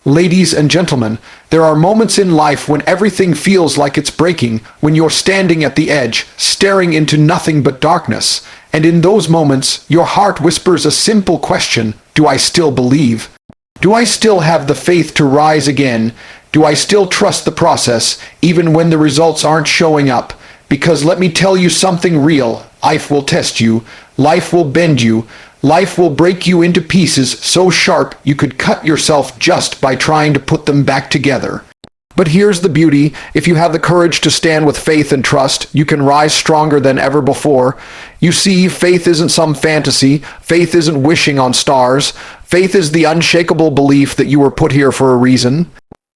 Ladies and gentlemen, there are moments in life when everything feels like it's breaking, when you're standing at the edge, staring into nothing but darkness. And in those moments, your heart whispers a simple question: do I still believe? Do I still have the faith to rise again? Do I still trust the process, even when the results aren't showing up? Because let me tell you something real: life will test you, life will bend you, life will break you into pieces so sharp you could cut yourself just by trying to put them back together. But here's the beauty: if you have the courage to stand with faith and trust, you can rise stronger than ever before. You see, faith isn't some fantasy. Faith isn't wishing on stars. Faith is the unshakable belief that you were put here for a reason.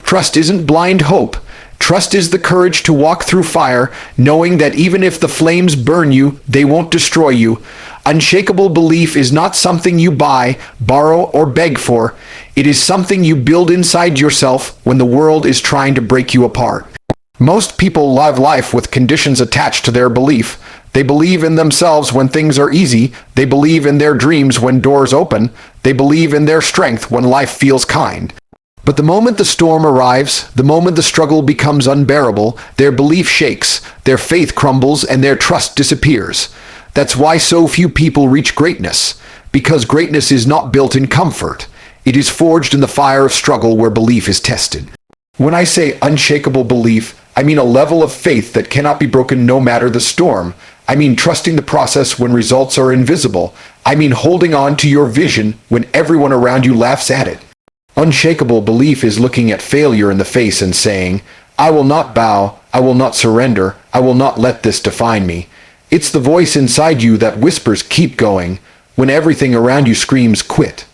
Trust isn't blind hope. Trust is the courage to walk through fire, knowing that even if the flames burn you, they won't destroy you. Unshakable belief is not something you buy, borrow, or beg for. It is something you build inside yourself when the world is trying to break you apart. Most people live life with conditions attached to their belief. They believe in themselves when things are easy. They believe in their dreams when doors open. They believe in their strength when life feels kind. But the moment the storm arrives, the moment the struggle becomes unbearable, their belief shakes, their faith crumbles, and their trust disappears. That's why so few people reach greatness, because greatness is not built in comfort. It is forged in the fire of struggle where belief is tested. When I say unshakable belief, I mean a level of faith that cannot be broken no matter the storm. I mean trusting the process when results are invisible. I mean holding on to your vision when everyone around you laughs at it. Unshakable belief is looking at failure in the face and saying, "I will not bow, I will not surrender, I will not let this define me." It's the voice inside you that whispers, "Keep going," when everything around you screams, "Quit."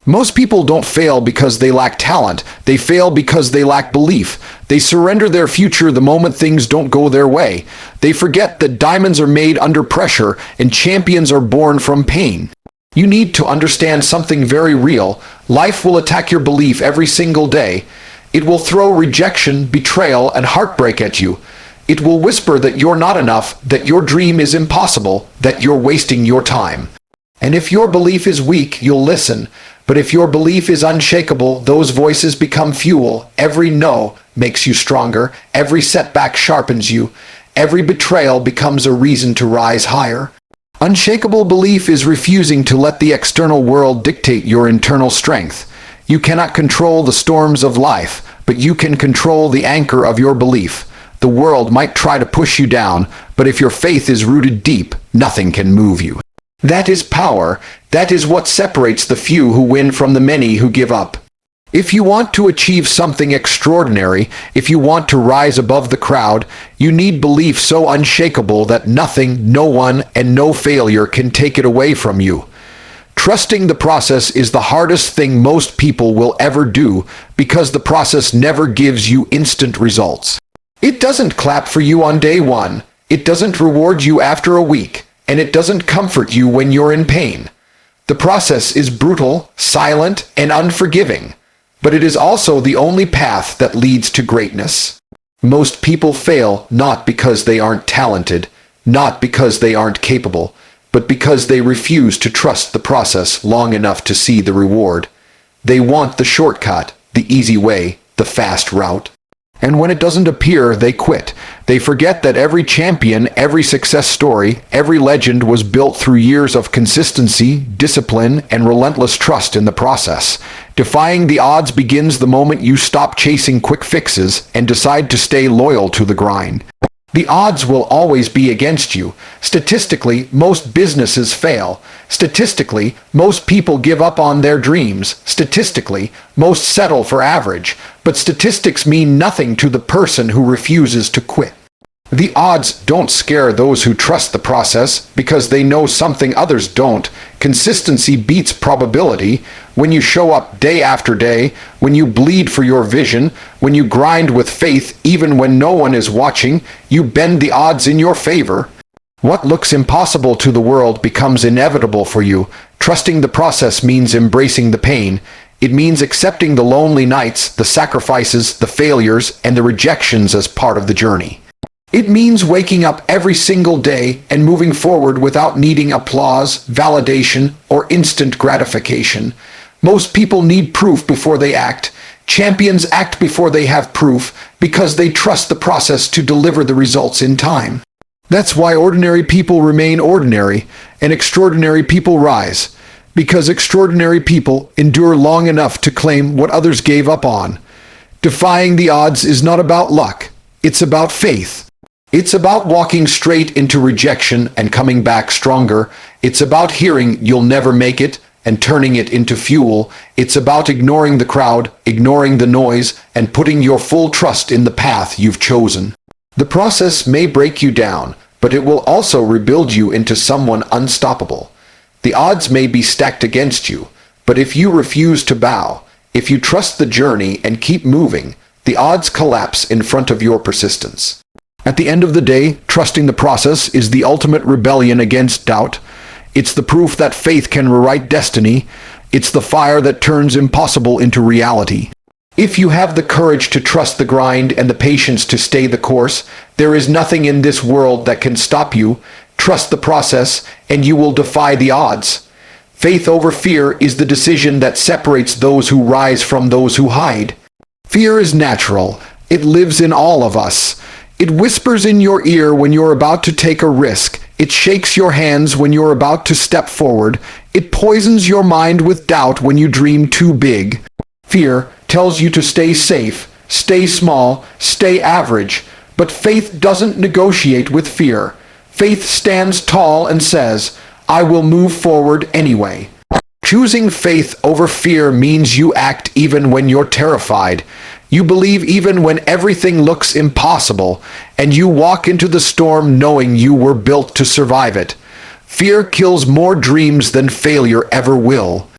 Most people don't fail because they lack talent. They fail because they lack belief. They surrender their future the moment things don't go their way. They forget that diamonds are made under pressure and champions are born from pain. You need to understand something very real. Life will attack your belief every single day. It will throw rejection, betrayal, and heartbreak at you. It will whisper that you're not enough, that your dream is impossible, that you're wasting your time. And if your belief is weak, you'll listen. But if your belief is unshakable, those voices become fuel. Every no makes you stronger. Every setback sharpens you. Every betrayal becomes a reason to rise higher. Unshakable belief is refusing to let the external world dictate your internal strength. You cannot control the storms of life, but you can control the anchor of your belief. The world might try to push you down, but if your faith is rooted deep, nothing can move you. That is power. That is what separates the few who win from the many who give up. If you want to achieve something extraordinary, if you want to rise above the crowd, you need belief so unshakable that nothing, no one, and no failure can take it away from you. Trusting the process is the hardest thing most people will ever do, because the process never gives you instant results. It doesn't clap for you on day one. It doesn't reward you after a week, and it doesn't comfort you when you're in pain. The process is brutal, silent, and unforgiving. But it is also the only path that leads to greatness. Most people fail not because they aren't talented, not because they aren't capable, but because they refuse to trust the process long enough to see the reward. They want the shortcut, the easy way, the fast route. And when it doesn't appear, they quit. They forget that every champion, every success story, every legend was built through years of consistency, discipline, and relentless trust in the process. Defying the odds begins the moment you stop chasing quick fixes and decide to stay loyal to the grind. The odds will always be against you. Statistically, most businesses fail. Statistically, most people give up on their dreams. Statistically, most settle for average. But statistics mean nothing to the person who refuses to quit. The odds don't scare those who trust the process because they know something others don't. Consistency beats probability. When you show up day after day, when you bleed for your vision, when you grind with faith even when no one is watching, you bend the odds in your favor. What looks impossible to the world becomes inevitable for you. Trusting the process means embracing the pain. It means accepting the lonely nights, the sacrifices, the failures, and the rejections as part of the journey. It means waking up every single day and moving forward without needing applause, validation, or instant gratification. Most people need proof before they act. Champions act before they have proof because they trust the process to deliver the results in time. That's why ordinary people remain ordinary and extraordinary people rise, because extraordinary people endure long enough to claim what others gave up on. Defying the odds is not about luck, it's about faith. It's about walking straight into rejection and coming back stronger. It's about hearing you'll never make it and turning it into fuel. It's about ignoring the crowd, ignoring the noise, and putting your full trust in the path you've chosen. The process may break you down, but it will also rebuild you into someone unstoppable. The odds may be stacked against you, but if you refuse to bow, if you trust the journey and keep moving, the odds collapse in front of your persistence. At the end of the day, trusting the process is the ultimate rebellion against doubt. It's the proof that faith can rewrite destiny. It's the fire that turns impossible into reality. If you have the courage to trust the grind and the patience to stay the course, there is nothing in this world that can stop you. Trust the process, and you will defy the odds. Faith over fear is the decision that separates those who rise from those who hide. Fear is natural. It lives in all of us. It whispers in your ear when you're about to take a risk. It shakes your hands when you're about to step forward. It poisons your mind with doubt when you dream too big. Fear tells you to stay safe, stay small, stay average. But faith doesn't negotiate with fear. Faith stands tall and says, I will move forward anyway. Choosing faith over fear means you act even when you're terrified. You believe even when everything looks impossible, and you walk into the storm knowing you were built to survive it. Fear kills more dreams than failure ever will.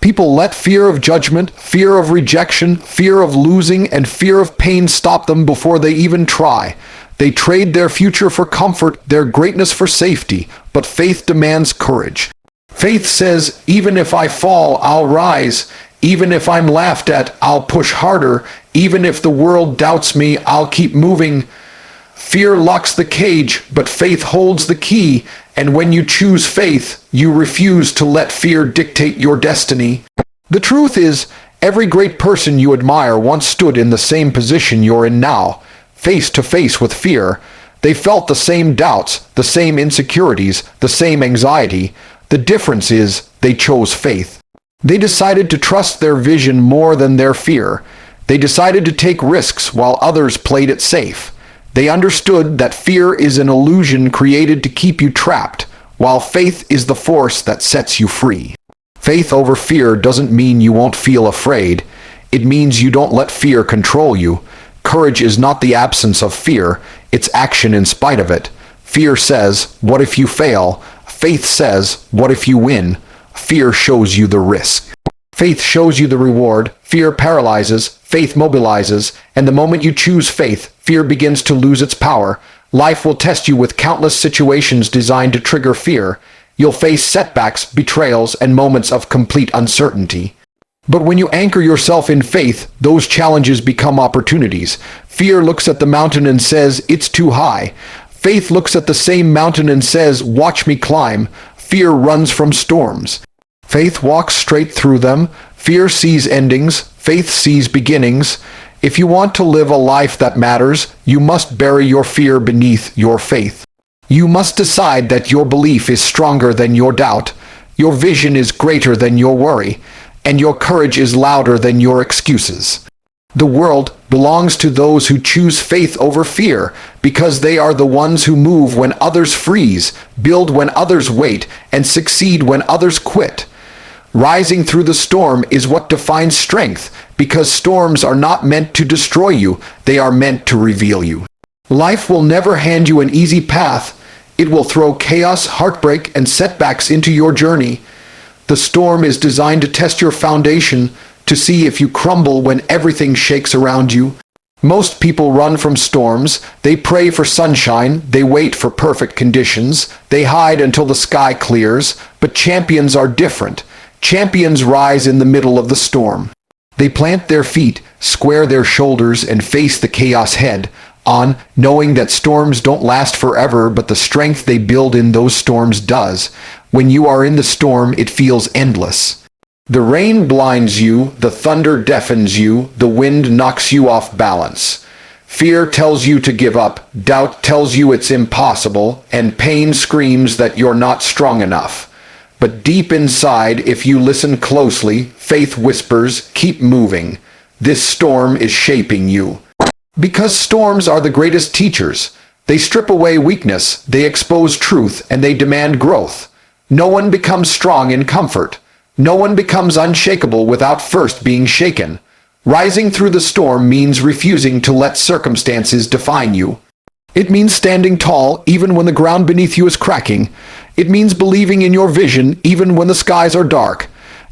People let fear of judgment, fear of rejection, fear of losing, and fear of pain stop them before they even try. They trade their future for comfort, their greatness for safety, but faith demands courage. Faith says, even if I fall, I'll rise. Even if I'm laughed at, I'll push harder. Even if the world doubts me, I'll keep moving. Fear locks the cage, but faith holds the key. And when you choose faith, you refuse to let fear dictate your destiny. The truth is, every great person you admire once stood in the same position you're in now, face to face with fear. They felt the same doubts, the same insecurities, the same anxiety. The difference is, they chose faith. They decided to trust their vision more than their fear. They decided to take risks while others played it safe. They understood that fear is an illusion created to keep you trapped, while faith is the force that sets you free. Faith over fear doesn't mean you won't feel afraid. It means you don't let fear control you. Courage is not the absence of fear, it's action in spite of it. Fear says, what if you fail? Faith says, what if you win? Fear shows you the risk. Faith shows you the reward. Fear paralyzes. Faith mobilizes. And the moment you choose faith, fear begins to lose its power. Life will test you with countless situations designed to trigger fear. You'll face setbacks, betrayals, and moments of complete uncertainty. But when you anchor yourself in faith, those challenges become opportunities. Fear looks at the mountain and says, it's too high. Faith looks at the same mountain and says, watch me climb. Fear runs from storms. Faith walks straight through them. Fear sees endings. Faith sees beginnings. If you want to live a life that matters, you must bury your fear beneath your faith. You must decide that your belief is stronger than your doubt. Your vision is greater than your worry. And your courage is louder than your excuses. The world belongs to those who choose faith over fear, because they are the ones who move when others freeze, build when others wait, and succeed when others quit. Rising through the storm is what defines strength, because storms are not meant to destroy you, they are meant to reveal you. Life will never hand you an easy path. It will throw chaos, heartbreak, and setbacks into your journey. The storm is designed to test your foundation, to see if you crumble when everything shakes around you. Most people run from storms. They pray for sunshine. They wait for perfect conditions. They hide until the sky clears. But champions are different. Champions rise in the middle of the storm. They plant their feet, square their shoulders, and face the chaos head on, knowing that storms don't last forever, but the strength they build in those storms does. When you are in the storm, it feels endless. The rain blinds you, the thunder deafens you, the wind knocks you off balance. Fear tells you to give up, doubt tells you it's impossible, and pain screams that you're not strong enough. But deep inside, if you listen closely, faith whispers, keep moving. This storm is shaping you. Because storms are the greatest teachers. They strip away weakness, they expose truth, and they demand growth. No one becomes strong in comfort. No one becomes unshakable without first being shaken. Rising through the storm means refusing to let circumstances define you. It means standing tall even when the ground beneath you is cracking. It means believing in your vision even when the skies are dark.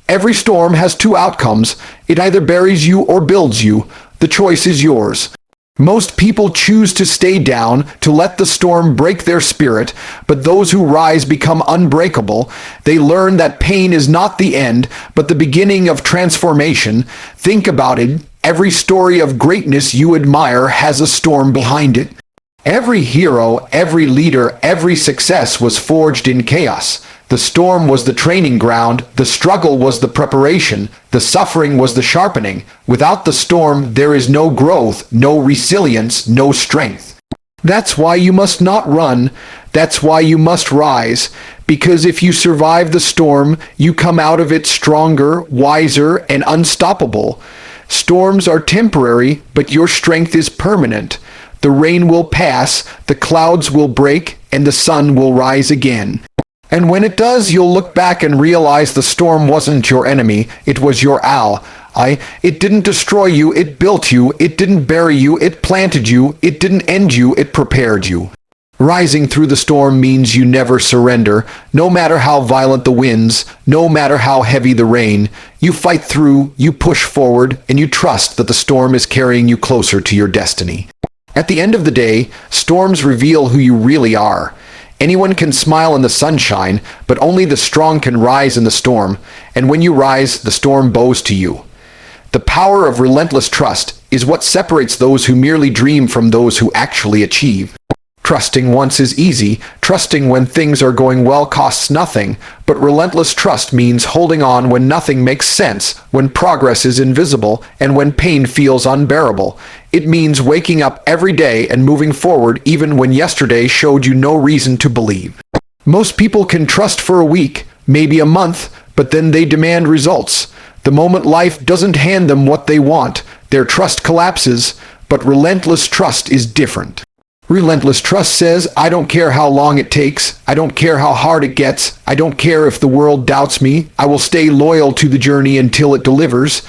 Every storm has two outcomes. It either buries you or builds you. The choice is yours. Most people choose to stay down, to let the storm break their spirit, but those who rise become unbreakable. They learn that pain is not the end, but the beginning of transformation. Think about it. Every story of greatness you admire has a storm behind it. Every hero, every leader, every success was forged in chaos. The storm was the training ground, the struggle was the preparation, the suffering was the sharpening. Without the storm, there is no growth, no resilience, no strength. That's why you must not run. That's why you must rise. Because if you survive the storm, you come out of it stronger, wiser, and unstoppable. Storms are temporary, but your strength is permanent. The rain will pass, the clouds will break, and the sun will rise again. And when it does, you'll look back and realize the storm wasn't your enemy, it was your ally. It didn't destroy you, it built you. It didn't bury you, it planted you. It didn't end you, it prepared you. Rising through the storm means you never surrender. No matter how violent the winds, no matter how heavy the rain, you fight through, you push forward, and you trust that the storm is carrying you closer to your destiny. At the end of the day, storms reveal who you really are. Anyone can smile in the sunshine, but only the strong can rise in the storm, and when you rise, the storm bows to you. The power of relentless trust is what separates those who merely dream from those who actually achieve. Trusting once is easy. Trusting when things are going well costs nothing, but relentless trust means holding on when nothing makes sense, when progress is invisible, and when pain feels unbearable. It means waking up every day and moving forward even when yesterday showed you no reason to believe. Most people can trust for a week, maybe a month, but then they demand results. The moment life doesn't hand them what they want, their trust collapses, but relentless trust is different. Relentless trust says, I don't care how long it takes, I don't care how hard it gets, I don't care if the world doubts me, I will stay loyal to the journey until it delivers.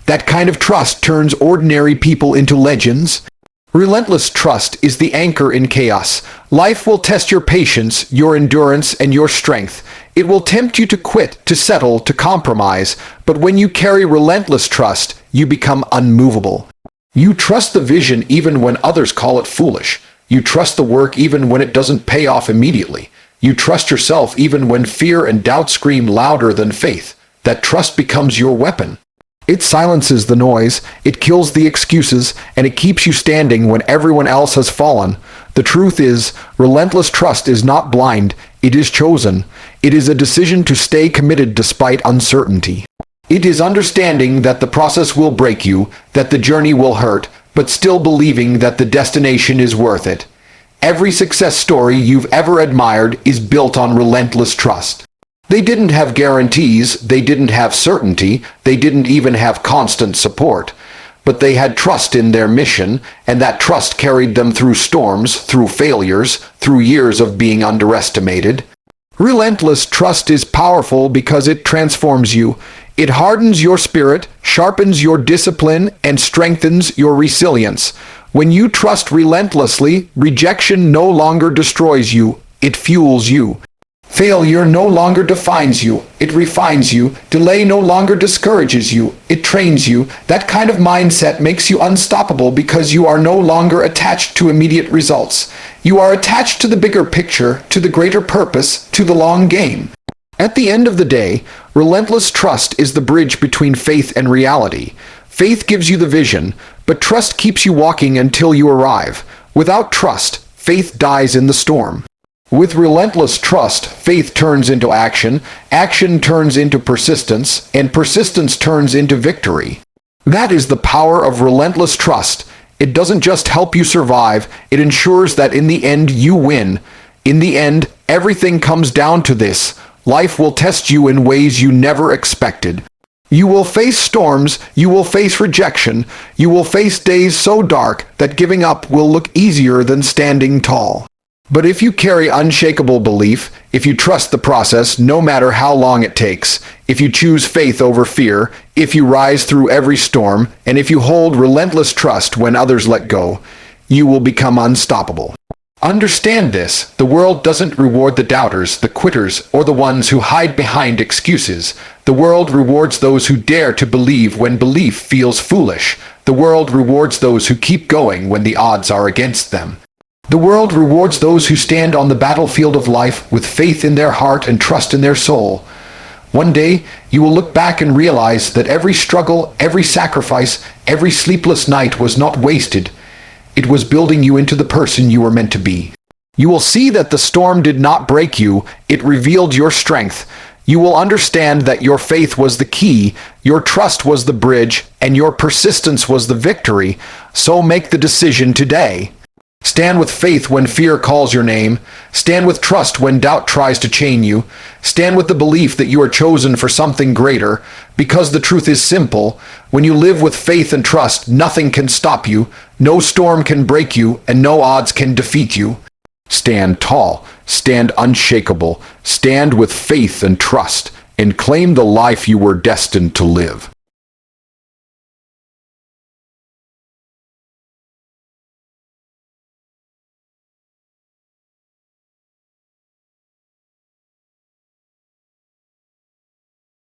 That kind of trust turns ordinary people into legends. Relentless trust is the anchor in chaos. Life will test your patience, your endurance, and your strength. It will tempt you to quit, to settle, to compromise, but when you carry relentless trust, you become unmovable. You trust the vision even when others call it foolish. You trust the work even when it doesn't pay off immediately. You trust yourself even when fear and doubt scream louder than faith. That trust becomes your weapon. It silences the noise, it kills the excuses, and it keeps you standing when everyone else has fallen. The truth is, relentless trust is not blind, it is chosen. It is a decision to stay committed despite uncertainty. It is understanding that the process will break you, that the journey will hurt, but still believing that the destination is worth it. Every success story you've ever admired is built on relentless trust. They didn't have guarantees, they didn't have certainty, they didn't even have constant support. But they had trust in their mission, and that trust carried them through storms, through failures, through years of being underestimated. Relentless trust is powerful because it transforms you. It hardens your spirit, sharpens your discipline, and strengthens your resilience. When you trust relentlessly, rejection no longer destroys you, it fuels you. Failure no longer defines you, it refines you. Delay no longer discourages you, it trains you. That kind of mindset makes you unstoppable because you are no longer attached to immediate results. You are attached to the bigger picture, to the greater purpose, to the long game. At the end of the day, relentless trust is the bridge between faith and reality. Faith gives you the vision, but trust keeps you walking until you arrive. Without trust, faith dies in the storm. With relentless trust, faith turns into action, action turns into persistence, and persistence turns into victory. That is the power of relentless trust. It doesn't just help you survive, it ensures that in the end you win. In the end, everything comes down to this. Life will test you in ways you never expected. You will face storms, you will face rejection, you will face days so dark that giving up will look easier than standing tall. But if you carry unshakable belief, if you trust the process no matter how long it takes, if you choose faith over fear, if you rise through every storm, and if you hold relentless trust when others let go, you will become unstoppable. Understand this, the world doesn't reward the doubters, the quitters, or the ones who hide behind excuses. The world rewards those who dare to believe when belief feels foolish. The world rewards those who keep going when the odds are against them. The world rewards those who stand on the battlefield of life with faith in their heart and trust in their soul. One day, you will look back and realize that every struggle, every sacrifice, every sleepless night was not wasted. It was building you into the person you were meant to be. You will see that the storm did not break you, it revealed your strength. You will understand that your faith was the key, your trust was the bridge, and your persistence was the victory. So make the decision today. Stand with faith when fear calls your name. Stand with trust when doubt tries to chain you. Stand with the belief that you are chosen for something greater. Because the truth is simple, when you live with faith and trust, nothing can stop you, no storm can break you, and no odds can defeat you. Stand tall, stand unshakable, stand with faith and trust, and claim the life you were destined to live.